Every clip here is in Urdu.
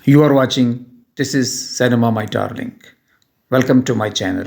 You are watching This is Cinema, my darling. Welcome to my channel.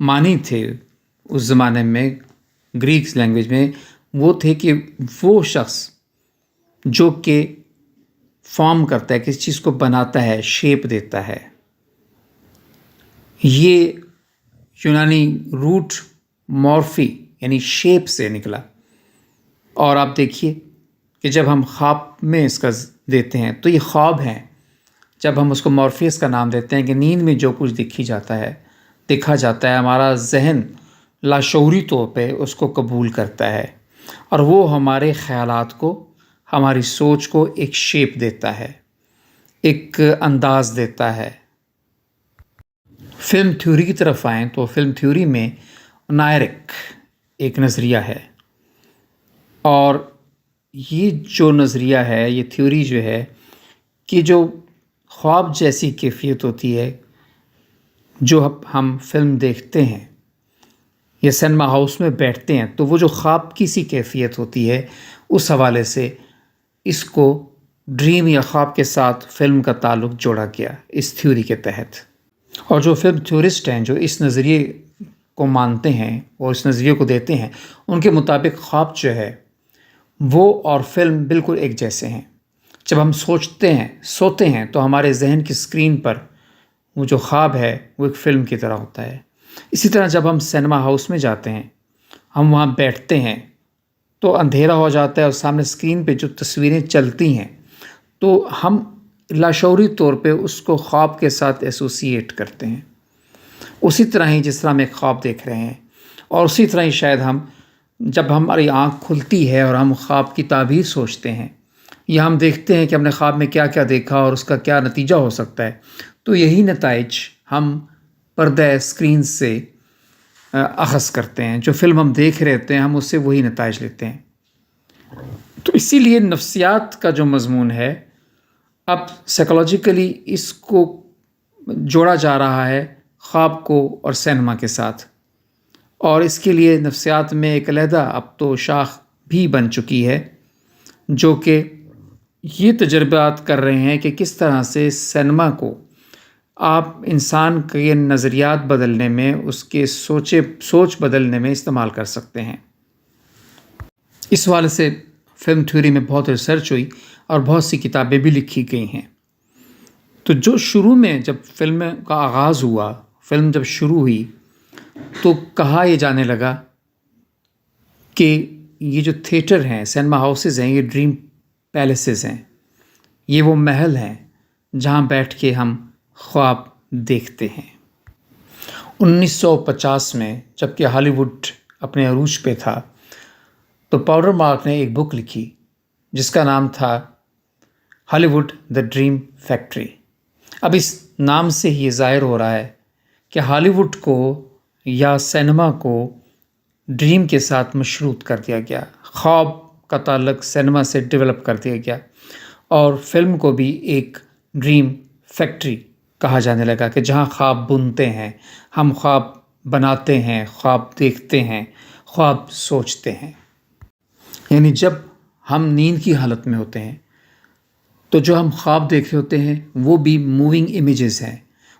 معنی تھے اس زمانے میں گریک لینگویج میں، وہ تھے کہ وہ شخص جو کہ فارم کرتا ہے، کسی چیز کو بناتا ہے، شیپ دیتا ہے. یہ یونانی روٹ مورفی یعنی شیپ سے نکلا. اور آپ دیکھیے کہ جب ہم خواب میں اس کا دیتے ہیں تو یہ خواب ہیں. جب ہم اس کو مورفیس کا نام دیتے ہیں کہ نیند میں جو کچھ دیکھا جاتا ہے، ہمارا ذہن لاشعوری طور پہ اس کو قبول کرتا ہے اور وہ ہمارے خیالات کو، ہماری سوچ کو ایک شیپ دیتا ہے، ایک انداز دیتا ہے. فلم تھیوری کی طرف آئیں تو فلم تھیوری میں نائرک ایک نظریہ ہے، اور یہ جو نظریہ ہے، یہ تھیوری جو ہے کہ جو خواب جیسی کیفیت ہوتی ہے جو ہم فلم دیکھتے ہیں یا سینما ہاؤس میں بیٹھتے ہیں، تو وہ جو خواب کی سی کیفیت ہوتی ہے، اس حوالے سے اس کو ڈریم یا خواب کے ساتھ فلم کا تعلق جوڑا گیا اس تھیوری کے تحت. اور جو فلم تھیورسٹ ہیں جو اس نظریے کو مانتے ہیں اور اس نظریے کو دیتے ہیں، ان کے مطابق خواب جو ہے وہ اور فلم بالکل ایک جیسے ہیں. جب ہم سوتے ہیں تو ہمارے ذہن کی اسکرین پر وہ جو خواب ہے وہ ایک فلم کی طرح ہوتا ہے. اسی طرح جب ہم سینما ہاؤس میں جاتے ہیں، ہم وہاں بیٹھتے ہیں تو اندھیرا ہو جاتا ہے اور سامنے اسکرین پہ جو تصویریں چلتی ہیں تو ہم لاشعوری طور پہ اس کو خواب کے ساتھ ایسوسیٹ کرتے ہیں. اسی طرح ہی جس طرح ہم ایک خواب دیکھ رہے ہیں، اور اسی طرح ہی شاید جب ہماری آنکھ کھلتی ہے اور ہم خواب کی تعبیر سوچتے ہیں یا ہم دیکھتے ہیں کہ ہم نے خواب میں کیا کیا دیکھا اور اس کا کیا نتیجہ ہو سکتا ہے، تو یہی نتائج ہم پردہ اسکرین سے اخذ کرتے ہیں. جو فلم ہم دیکھ رہے ہوتے ہیں ہم اس سے وہی نتائج لیتے ہیں. تو اسی لیے نفسیات کا جو مضمون ہے، اب سائیکولوجیکلی اس کو جوڑا جا رہا ہے خواب کو اور سینما کے ساتھ، اور اس کے لیے نفسیات میں ایک علیحدہ اب تو شاخ بھی بن چکی ہے جو کہ یہ تجربات کر رہے ہیں کہ کس طرح سے سینما کو آپ انسان کے نظریات بدلنے میں، اس کے سوچ بدلنے میں استعمال کر سکتے ہیں. اس حوالے سے فلم تھیوری میں بہت ریسرچ ہوئی اور بہت سی کتابیں بھی لکھی گئی ہیں. تو جو شروع میں جب فلم کا آغاز ہوا، فلم جب شروع ہوئی تو کہا یہ جانے لگا کہ یہ جو تھیٹر ہیں، سینما ہاؤسز ہیں، یہ ڈریم پیلیسز ہیں، یہ وہ محل ہیں جہاں بیٹھ کے ہم خواب دیکھتے ہیں. 1950 میں جب کہ ہالی ووڈ اپنے عروج پہ تھا تو پاؤڈر مارک نے ایک بک لکھی جس کا نام تھا ہالی ووڈ دا ڈریم فیکٹری. اب اس نام سے ہی یہ ظاہر ہو رہا ہے کہ ہالی ووڈ کو یا سینما کو ڈریم کے ساتھ مشروط کر دیا گیا، خواب کا تعلق سینما سے ڈیولپ کر دیا گیا، اور فلم کو بھی ایک ڈریم فیکٹری کہا جانے لگا کہ جہاں خواب بنتے ہیں، ہم خواب بناتے ہیں، خواب دیکھتے ہیں، خواب سوچتے ہیں. یعنی جب ہم نیند کی حالت میں ہوتے ہیں تو جو ہم خواب دیکھ رہے ہوتے ہیں وہ بھی موونگ امیجز ہیں،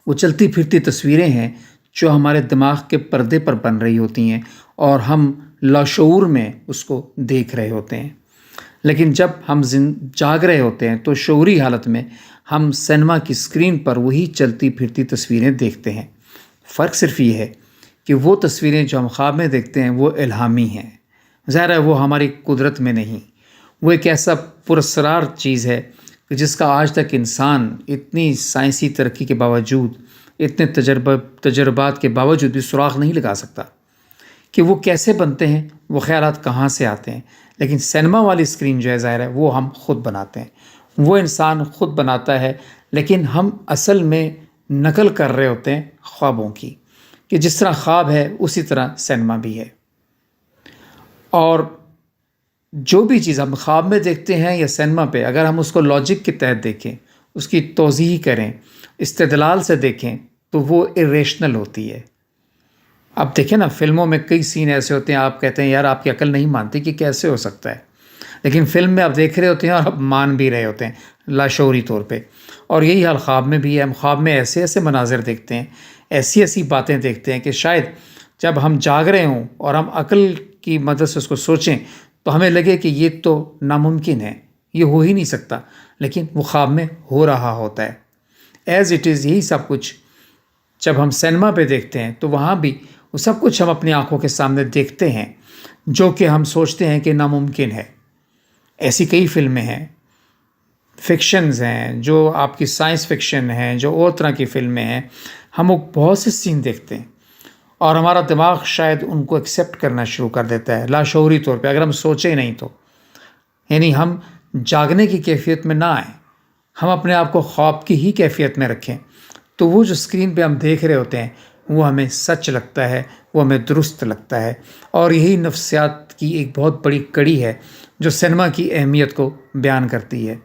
وہ چلتی پھرتی تصویریں ہیں جو ہمارے دماغ کے پردے پر بن رہی ہوتی ہیں اور ہم لاشعور میں اس کو دیکھ رہے ہوتے ہیں. لیکن جب ہم جاگ رہے ہوتے ہیں تو شعوری حالت میں ہم سینما کی اسکرین پر وہی چلتی پھرتی تصویریں دیکھتے ہیں. فرق صرف یہ ہے کہ وہ تصویریں جو ہم خواب میں دیکھتے ہیں وہ الہامی ہیں، ظاہر ہے وہ ہماری قدرت میں نہیں. وہ ایک ایسا پراسرار چیز ہے کہ جس کا آج تک انسان اتنی سائنسی ترقی کے باوجود، اتنے تجربات کے باوجود بھی سراغ نہیں لگا سکتا کہ وہ کیسے بنتے ہیں، وہ خیالات کہاں سے آتے ہیں. لیکن سینما والی اسکرین جو ہے ظاہر ہے وہ ہم خود بناتے ہیں، وہ انسان خود بناتا ہے، لیکن ہم اصل میں نقل کر رہے ہوتے ہیں خوابوں کی، کہ جس طرح خواب ہے اسی طرح سینما بھی ہے. اور جو بھی چیز ہم خواب میں دیکھتے ہیں یا سینما پہ، اگر ہم اس کو لاجک کے تحت دیکھیں، اس کی توضیح کریں، استدلال سے دیکھیں تو وہ ایریشنل ہوتی ہے. اب دیکھیں نا، فلموں میں کئی سین ایسے ہوتے ہیں آپ کہتے ہیں یار آپ کی عقل نہیں مانتی کہ کیسے ہو سکتا ہے، لیکن فلم میں آپ دیکھ رہے ہوتے ہیں اور آپ مان بھی رہے ہوتے ہیں لاشعوری طور پہ. اور یہی حال خواب میں بھی ہے. ہم خواب میں ایسے ایسے مناظر دیکھتے ہیں، ایسی ایسی باتیں دیکھتے ہیں کہ شاید جب ہم جاگ رہے ہوں اور ہم عقل کی مدد سے اس کو سوچیں تو ہمیں لگے کہ یہ تو ناممکن ہے، یہ ہو ہی نہیں سکتا، لیکن وہ خواب میں ہو رہا ہوتا ہے۔ ایز اٹ از یہی سب کچھ جب ہم سینما پہ دیکھتے ہیں تو وہاں بھی وہ سب کچھ ہم اپنی آنکھوں کے سامنے دیکھتے ہیں جو کہ ہم سوچتے ہیں کہ ناممکن ہے۔ ایسی کئی فلمیں ہیں، فکشنز ہیں، جو آپ کی سائنس فکشن ہیں، جو اور طرح کی فلمیں ہیں، ہم وہ بہت سے سین دیکھتے ہیں اور ہمارا دماغ شاید ان کو ایکسیپٹ کرنا شروع کر دیتا ہے لاشعوری طور پہ، اگر ہم سوچیں نہیں تو۔ یعنی ہم جاگنے کی کیفیت میں نہ آئیں، ہم اپنے آپ کو خواب کی ہی کیفیت میں رکھیں، تو وہ جو اسکرین پہ ہم دیکھ رہے ہوتے ہیں وہ ہمیں سچ لگتا ہے، وہ ہمیں درست لگتا ہے۔ اور یہی نفسیات کی ایک بہت بڑی کڑی ہے جو سینما کی اہمیت کو بیان کرتی ہے،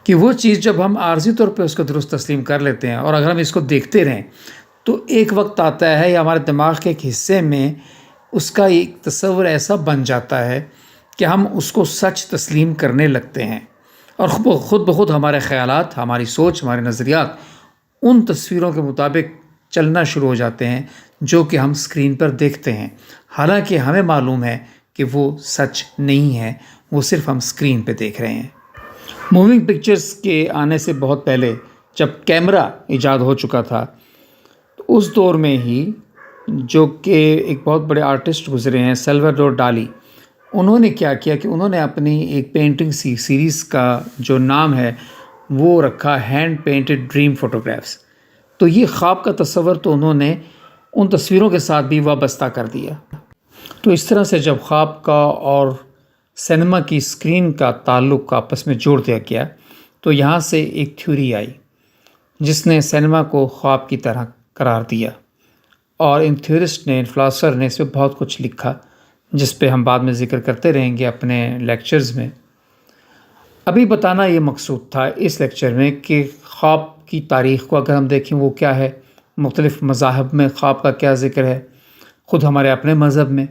کہ وہ چیز جب ہم عارضی طور پہ اس کو درست تسلیم کر لیتے ہیں اور اگر ہم اس کو دیکھتے رہیں تو ایک وقت آتا ہے یا ہمارے دماغ کے ایک حصے میں اس کا ایک تصور ایسا بن جاتا ہے کہ ہم اس کو سچ تسلیم کرنے لگتے ہیں، اور خود بخود ہمارے خیالات، ہماری سوچ، ہمارے نظریات ان تصویروں کے مطابق چلنا شروع ہو جاتے ہیں جو کہ ہم اسکرین پر دیکھتے ہیں، حالانکہ ہمیں معلوم ہے کہ وہ سچ نہیں ہے، وہ صرف ہم اسکرین پہ دیکھ رہے ہیں۔ موونگ پکچرز کے آنے سے بہت پہلے جب کیمرہ ایجاد ہو چکا تھا تو اس دور میں ہی جو کہ ایک بہت بڑے آرٹسٹ گزرے ہیں سیلواڈور ڈالی، انہوں نے کیا کیا کہ انہوں نے اپنی ایک پینٹنگ سیریز کا جو نام ہے وہ رکھا ہینڈ پینٹڈ ڈریم فوٹوگرافس۔ تو یہ خواب کا تصور تو انہوں نے ان تصویروں کے ساتھ بھی وابستہ کر دیا۔ تو اس طرح سے جب خواب کا اور سینما کی اسکرین کا تعلق آپس میں جوڑ دیا گیا تو یہاں سے ایک تھیوری آئی جس نے سینما کو خواب کی طرح قرار دیا، اور ان تھیورسٹ نے، ان فلاسفر نے اس پہ بہت کچھ لکھا جس پہ ہم بعد میں ذکر کرتے رہیں گے اپنے لیکچرز میں۔ ابھی بتانا یہ مقصود تھا اس لیکچر میں کہ خواب کی تاریخ کو اگر ہم دیکھیں وہ کیا ہے، مختلف مذاہب میں خواب کا کیا ذکر ہے، خود ہمارے اپنے مذہب میں،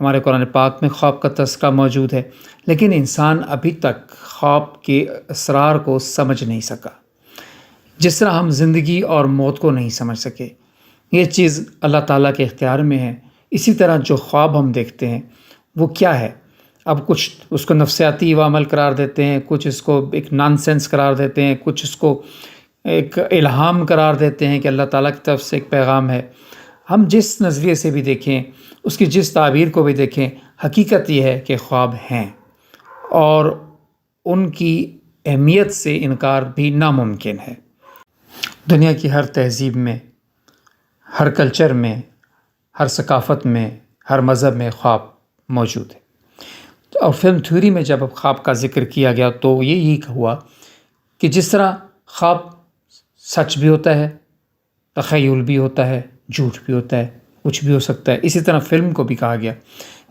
ہمارے قرآن پاک میں خواب کا تذکرہ موجود ہے، لیکن انسان ابھی تک خواب کے اسرار کو سمجھ نہیں سکا، جس طرح ہم زندگی اور موت کو نہیں سمجھ سکے۔ یہ چیز اللہ تعالیٰ کے اختیار میں ہے۔ اسی طرح جو خواب ہم دیکھتے ہیں وہ کیا ہے، اب کچھ اس کو نفسیاتی عوامل قرار دیتے ہیں، کچھ اس کو ایک نان سینس قرار دیتے ہیں، کچھ اس کو ایک الہام قرار دیتے ہیں کہ اللہ تعالیٰ کی طرف سے ایک پیغام ہے۔ ہم جس نظریے سے بھی دیکھیں، اس کی جس تعبیر کو بھی دیکھیں، حقیقت یہ ہے کہ خواب ہیں اور ان کی اہمیت سے انکار بھی ناممکن ہے۔ دنیا کی ہر تہذیب میں، ہر کلچر میں، ہر ثقافت میں، ہر مذہب میں خواب موجود ہے۔ اور فلم تھیوری میں جب خواب کا ذکر کیا گیا تو یہی ہوا کہ جس طرح خواب سچ بھی ہوتا ہے، تخیل بھی ہوتا ہے، جھوٹ بھی ہوتا ہے، کچھ بھی ہو سکتا ہے، اسی طرح فلم کو بھی کہا گیا۔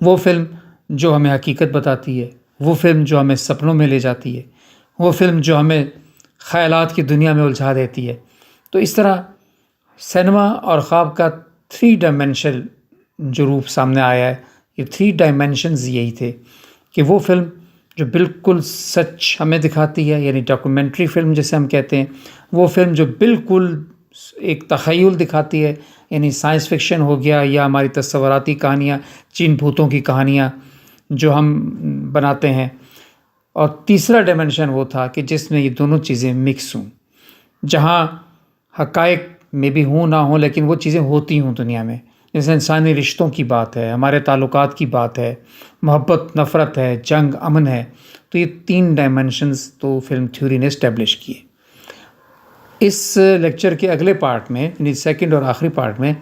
وہ فلم جو ہمیں حقیقت بتاتی ہے، وہ فلم جو ہمیں سپنوں میں لے جاتی ہے، وہ فلم جو ہمیں خیالات کی دنیا میں الجھا دیتی ہے۔ تو اس طرح سینما اور خواب کا 3 ڈائمینشن جو روپ سامنے آیا ہے، یہ 3 ڈائمینشنز یہی تھے کہ وہ فلم جو بالکل سچ ہمیں دکھاتی ہے، یعنی ڈاکومنٹری فلم جسے ہم کہتے ہیں، وہ فلم جو بالکل ایک تخیل دکھاتی ہے، یعنی سائنس فکشن ہو گیا، یا ہماری تصوراتی کہانیاں، چین بھوتوں کی کہانیاں جو ہم بناتے ہیں۔ اور تیسرا ڈائمینشن وہ تھا کہ جس میں یہ دونوں چیزیں مکس ہوں، جہاں حقائق میں بھی ہوں نہ ہوں لیکن وہ چیزیں ہوتی ہوں دنیا میں، جیسے انسانی رشتوں کی بات ہے، ہمارے تعلقات کی بات ہے، محبت، نفرت ہے، جنگ، امن ہے۔ تو یہ 3 ڈائمینشنز تو فلم تھیوری نے اسٹیبلش کیے۔ اس لیکچر کے اگلے پارٹ میں، یعنی سیکنڈ اور آخری پارٹ میں،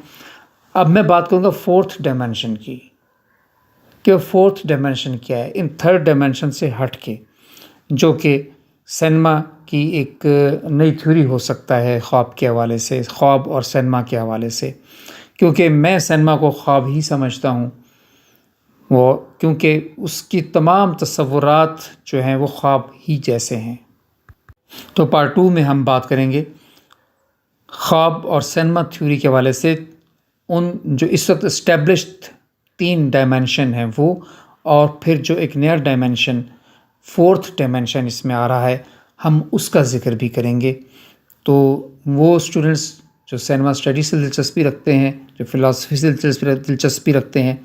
اب میں بات کروں گا 4تھ ڈائمینشن کی، کہ 4تھ ڈائمینشن کیا ہے، ان 3rd ڈائمینشن سے ہٹ کے، جو کہ سینما کی ایک نئی تھیوری ہو سکتا ہے خواب کے حوالے سے، خواب اور سینما کے حوالے سے، کیونکہ میں سینما کو خواب ہی سمجھتا ہوں، وہ کیونکہ اس کی تمام تصورات جو ہیں وہ خواب ہی جیسے ہیں۔ تو پارٹ 2 میں ہم بات کریں گے خواب اور سینما تھیوری کے حوالے سے، ان جو اس وقت اسٹیبلشڈ 3 ڈائمینشن ہیں وہ، اور پھر جو ایک نیا ڈائمینشن 4تھ ڈائمینشن اس میں آ رہا ہے، ہم اس کا ذکر بھی کریں گے۔ تو وہ اسٹوڈنٹس جو سینما اسٹڈی سے دلچسپی رکھتے ہیں، جو فلاسفی سے دلچسپی رکھتے ہیں،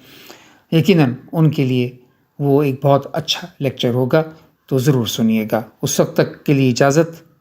یقیناً ان کے لیے وہ ایک بہت اچھا لیکچر ہوگا، تو ضرور سنیے گا۔ اس وقت تک کے لیے اجازت۔